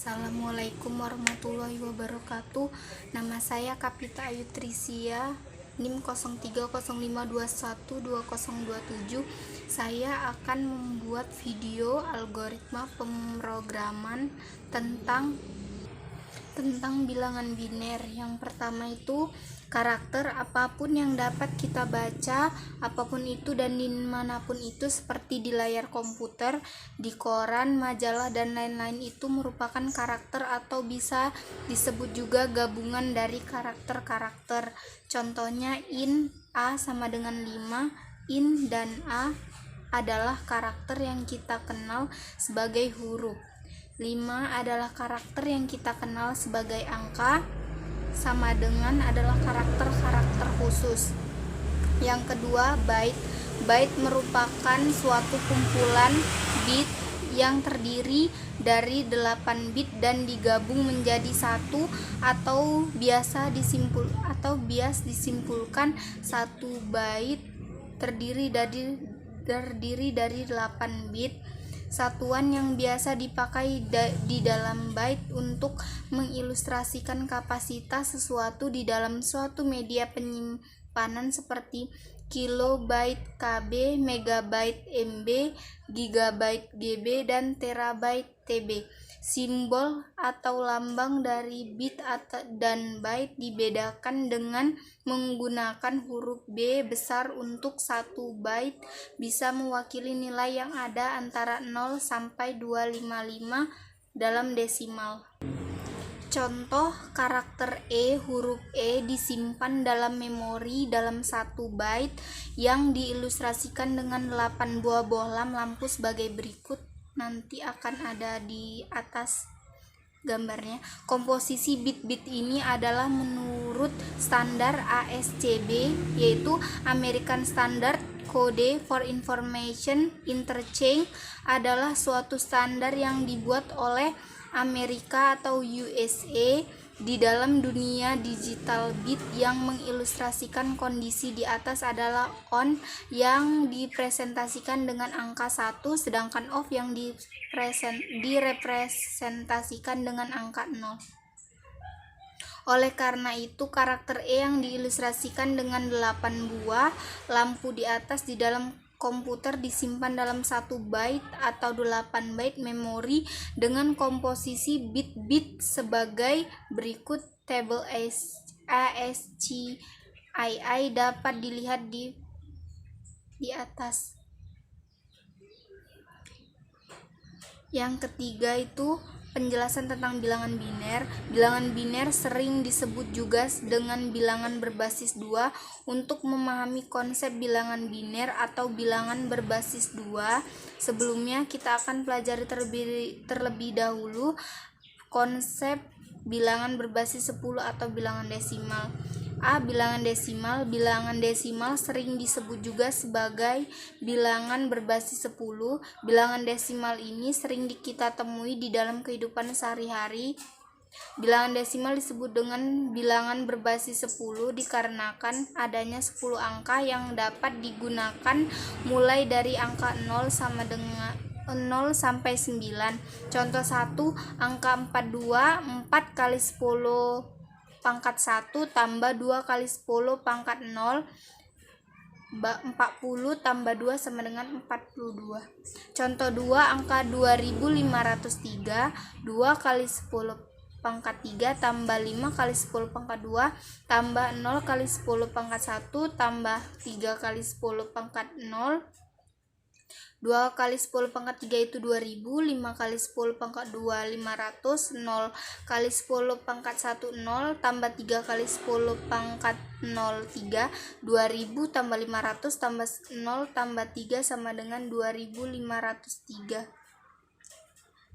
Assalamualaikum warahmatullahi wabarakatuh. Nama saya Kapita Ayu Trisia, NIM 0305212027. Saya akan membuat video algoritma pemrograman tentang bilangan biner. Yang pertama itu karakter apapun yang dapat kita baca, apapun itu dan dimanapun itu, seperti di layar komputer, di koran, majalah, dan lain-lain, itu merupakan karakter atau bisa disebut juga gabungan dari karakter-karakter. Contohnya in A sama dengan 5, in dan A adalah karakter yang kita kenal sebagai huruf. 5 adalah karakter yang kita kenal sebagai angka, sama dengan adalah karakter-karakter khusus. Yang kedua, byte. Byte merupakan suatu kumpulan bit yang terdiri dari 8 bit dan digabung menjadi satu, atau bias disimpulkan satu byte terdiri dari 8 bit. Satuan yang biasa dipakai di dalam byte untuk mengilustrasikan kapasitas sesuatu di dalam suatu media penyimpanan seperti kilobyte KB, megabyte MB, gigabyte GB, dan terabyte TB. Simbol atau lambang dari bit dan byte dibedakan dengan menggunakan huruf B besar. Untuk satu byte bisa mewakili nilai yang ada antara 0 sampai 255 dalam desimal. Contoh karakter huruf E disimpan dalam memori dalam 1 byte yang diilustrasikan dengan 8 buah bohlam lampu sebagai berikut. Nanti akan ada di atas gambarnya. Komposisi bit-bit ini adalah menurut standar ASCII, yaitu American Standard Code for Information Interchange, adalah suatu standar yang dibuat oleh Amerika atau USA di dalam dunia digital. Bit yang mengilustrasikan kondisi di atas adalah on yang dipresentasikan dengan angka 1, sedangkan off yang direpresentasikan dengan angka 0. Oleh karena itu, karakter E yang diilustrasikan dengan 8 buah lampu di atas di dalam komputer disimpan dalam 1 byte atau 8 byte memori dengan komposisi bit-bit sebagai berikut. Tabel ASCII dapat dilihat di atas. Yang ketiga itu penjelasan tentang bilangan biner. Bilangan biner sering disebut juga dengan bilangan berbasis 2. Untuk memahami konsep bilangan biner atau bilangan berbasis 2, sebelumnya kita akan pelajari terlebih dahulu konsep bilangan berbasis 10 atau bilangan desimal. Bilangan desimal. Bilangan desimal sering disebut juga sebagai bilangan berbasis 10. Bilangan desimal ini sering kita temui di dalam kehidupan sehari-hari. Bilangan desimal disebut dengan bilangan berbasis 10 dikarenakan adanya 10 angka yang dapat digunakan mulai dari angka 0 sampai 9. Contoh 1, angka 42, 4 kali 10 pangkat 1 tambah 2 kali 10 pangkat 0, 40 tambah 2 sama dengan 42. Contoh 2, angka 2503, 2 kali 10 pangkat 3 tambah 5 kali 10 pangkat 2 tambah 0 kali 10 pangkat 1 tambah 3 kali 10 pangkat 0. 2 kali 10 pangkat 3 itu 2000, 5 kali 10 pangkat 2 500, 0 kali 10 pangkat 1 0 tambah 3 kali 10 pangkat 0 3, 2000 tambah 500 tambah 0 tambah 3 sama dengan 2503.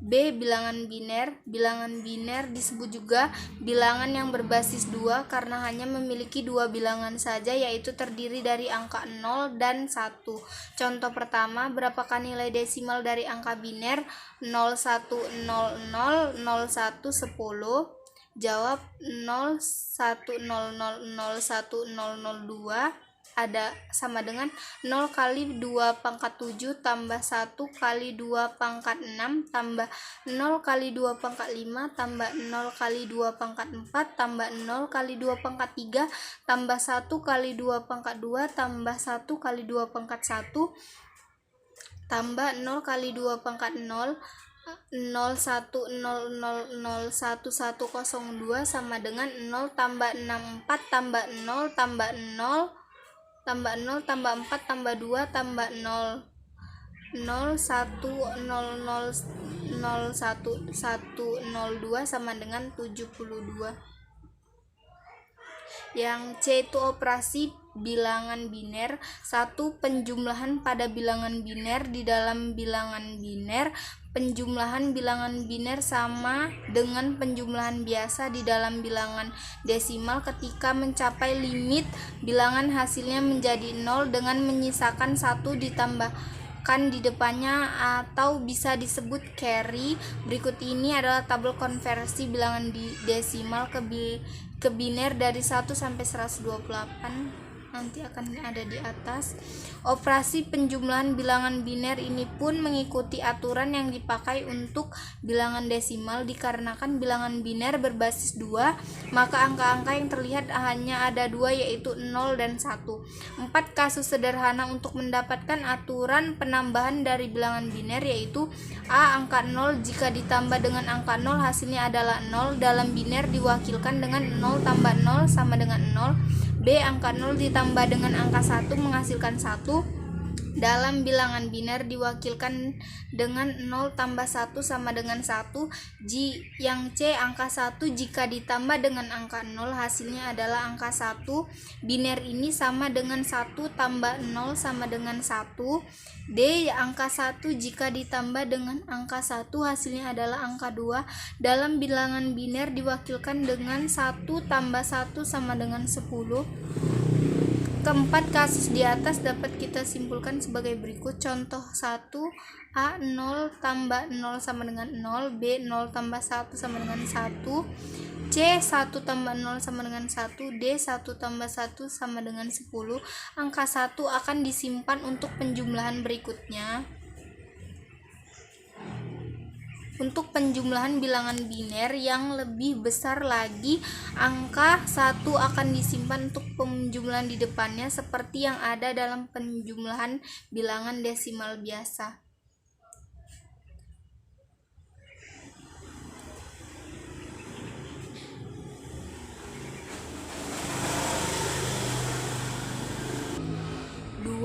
B. Bilangan biner. Bilangan biner disebut juga bilangan yang berbasis 2 karena hanya memiliki 2 bilangan saja, yaitu terdiri dari angka 0 dan 1. Contoh pertama, berapakah nilai desimal dari angka biner 01000110? Jawab 0100010002. sama dengan 0 kali 2 pangkat 7 tambah 1 kali 2 pangkat 6 tambah 0 kali 2 pangkat 5 tambah 0 kali 2 pangkat 4 tambah 0 kali 2 pangkat 3 tambah 1 kali 2 pangkat 2 tambah 1 kali 2 pangkat 1 tambah 0 kali 2 pangkat 0 01001102 sama dengan 0 tambah 6 4 tambah 0 tambah 0 tambah 0 tambah 4 tambah 2 tambah 0 01001102 sama dengan 72. Yang C itu operasi bilangan biner. 1. Penjumlahan pada bilangan biner. Di dalam bilangan biner, penjumlahan bilangan biner sama dengan penjumlahan biasa di dalam bilangan desimal ketika mencapai limit bilangan hasilnya menjadi 0 dengan menyisakan 1 ditambahkan di depannya atau bisa disebut carry. Berikut ini adalah tabel konversi bilangan desimal ke biner dari 1 sampai 128. Nanti akan ada di atas. Operasi penjumlahan bilangan biner ini pun mengikuti aturan yang dipakai untuk bilangan desimal. Dikarenakan bilangan biner berbasis 2, maka angka-angka yang terlihat hanya ada 2, yaitu 0 dan 1. 4 kasus sederhana untuk mendapatkan aturan penambahan dari bilangan biner, yaitu A. Angka 0 jika ditambah dengan angka 0 hasilnya adalah 0. Dalam biner diwakilkan dengan 0 tambah 0 sama dengan 0. B. Angka 0 ditambah dengan angka 1 menghasilkan 1. Dalam bilangan biner diwakilkan dengan 0 tambah 1 sama dengan 1. Yang C. Angka 1 jika ditambah dengan angka 0 hasilnya adalah angka 1. Biner ini sama dengan 1 tambah 0 sama dengan 1. D. Angka 1 jika ditambah dengan angka 1 hasilnya adalah angka 2. Dalam bilangan biner diwakilkan dengan 1 tambah 1 sama dengan 10. Keempat kasus di atas dapat kita simpulkan sebagai berikut. Contoh 1. A. 0 tambah 0 sama dengan 0. B. 0 tambah 1 sama dengan 1. C. 1 tambah 0 sama dengan 1. D. 1 tambah 1 sama dengan 10. Angka 1 akan disimpan untuk penjumlahan berikutnya. Untuk penjumlahan bilangan biner yang lebih besar lagi, angka 1 akan disimpan untuk penjumlahan di depannya seperti yang ada dalam penjumlahan bilangan desimal biasa.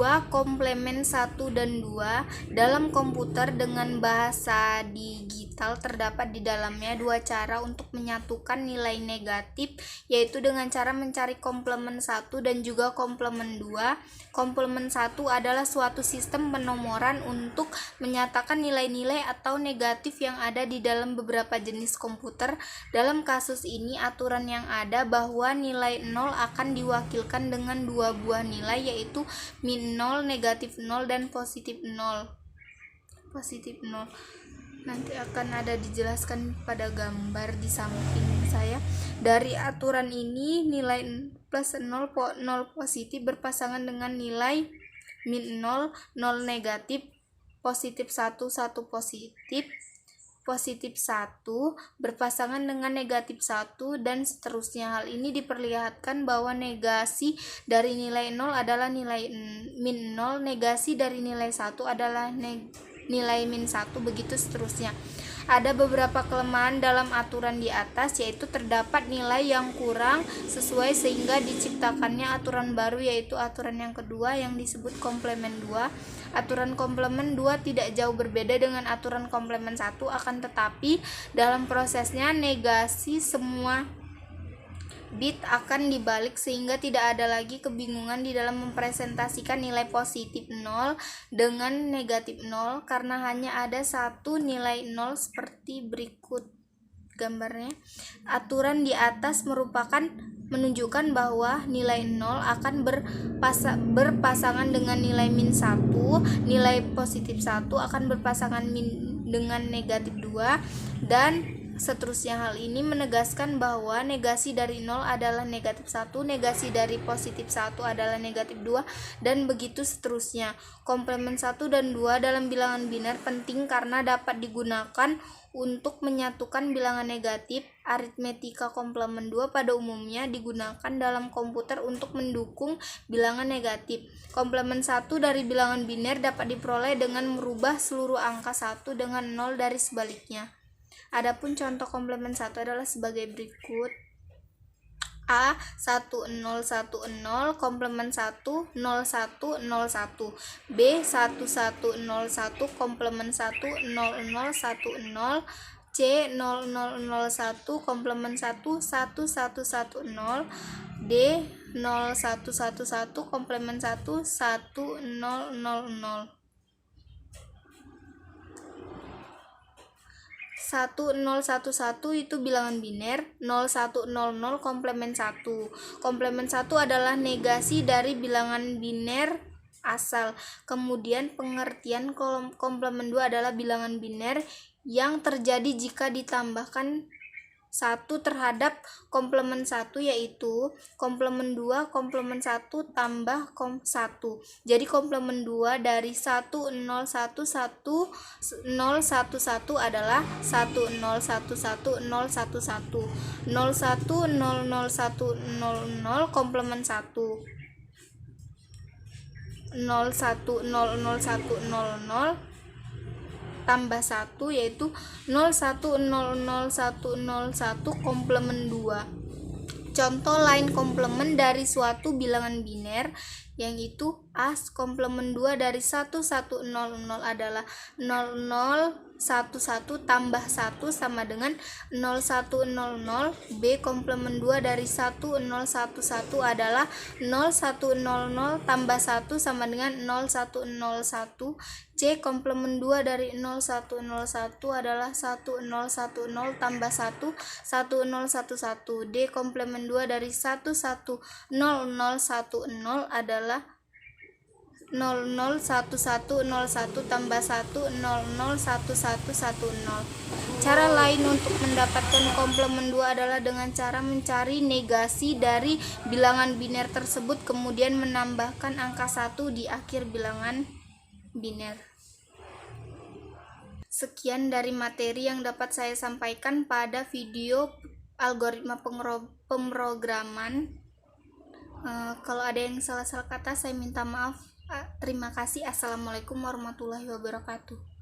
Komplemen 1 dan 2. Dalam komputer dengan bahasa digital terdapat di dalamnya 2 cara untuk menyatukan nilai negatif, yaitu dengan cara mencari komplemen 1 dan juga komplemen 2. Komplemen 1 adalah suatu sistem penomoran untuk menyatakan nilai-nilai atau negatif yang ada di dalam beberapa jenis komputer. Dalam kasus ini aturan yang ada bahwa nilai 0 akan diwakilkan dengan 2 buah nilai, yaitu min 0, negatif 0, dan positif 0. Nanti akan ada dijelaskan pada gambar di samping saya. Dari aturan ini, nilai plus 0 positif berpasangan dengan nilai min 0, 0 negatif, positif 1, 1 positif 1 berpasangan dengan negatif 1, dan seterusnya. Hal ini diperlihatkan bahwa negasi dari nilai 0 adalah nilai min 0, negasi dari nilai 1 adalah nilai min 1, begitu seterusnya. Ada beberapa kelemahan dalam aturan di atas, yaitu terdapat nilai yang kurang sesuai sehingga diciptakannya aturan baru, yaitu aturan yang kedua yang disebut komplemen 2. Aturan komplemen 2 tidak jauh berbeda dengan aturan komplemen 1, akan tetapi dalam prosesnya negasi semua bit akan dibalik sehingga tidak ada lagi kebingungan di dalam mempresentasikan nilai positif 0 dengan negatif 0, karena hanya ada satu nilai 0 seperti berikut gambarnya. Aturan di atas menunjukkan bahwa nilai 0 akan berpasangan dengan nilai min 1, nilai positif 1 akan berpasangan dengan negatif 2, dan seterusnya. Hal ini menegaskan bahwa negasi dari 0 adalah negatif 1, negasi dari positif 1 adalah negatif 2, dan begitu seterusnya. Komplement 1 dan 2 dalam bilangan biner penting karena dapat digunakan untuk menyatukan bilangan negatif. Aritmetika komplement 2 pada umumnya digunakan dalam komputer untuk mendukung bilangan negatif. Komplement 1 dari bilangan biner dapat diperoleh dengan merubah seluruh angka 1 dengan 0 dari sebaliknya. Adapun contoh komplement 1 adalah sebagai berikut. A 1010 komplement 1 0101, B 1101 komplement 1 0010, C 0001 komplement 1 1110, D 0111 komplement 1 1000. 1011 itu bilangan biner, 0100 komplement 1. Komplement 1 adalah negasi dari bilangan biner asal. Kemudian pengertian komplement 2 adalah bilangan biner yang terjadi jika ditambahkan 1 terhadap komplement 1, yaitu komplement 2 komplement 1 tambah 1. Jadi komplement 2 dari 1011 adalah 1011 010010 komplement 1, 010010 tambah 1 yaitu 01001001 komplement 2. Contoh lain komplement dari suatu bilangan biner yang itu A komplement 2 dari 1100 adalah 0011 tambah 1 sama dengan 0100. B komplement 2 dari 1011 adalah 0100 tambah 1 sama dengan 0101. C komplement 2 dari 0101 adalah 1010 tambah 1 1011. D komplement 2 dari 110010 adalah 001101 tambah 1 001110. Cara lain untuk mendapatkan komplement 2 adalah dengan cara mencari negasi dari bilangan biner tersebut kemudian menambahkan angka 1 di akhir bilangan biner. Sekian dari materi yang dapat saya sampaikan pada video algoritma pemrograman. Kalau ada yang salah-salah kata saya minta maaf. Terima kasih. Assalamualaikum warahmatullahi wabarakatuh.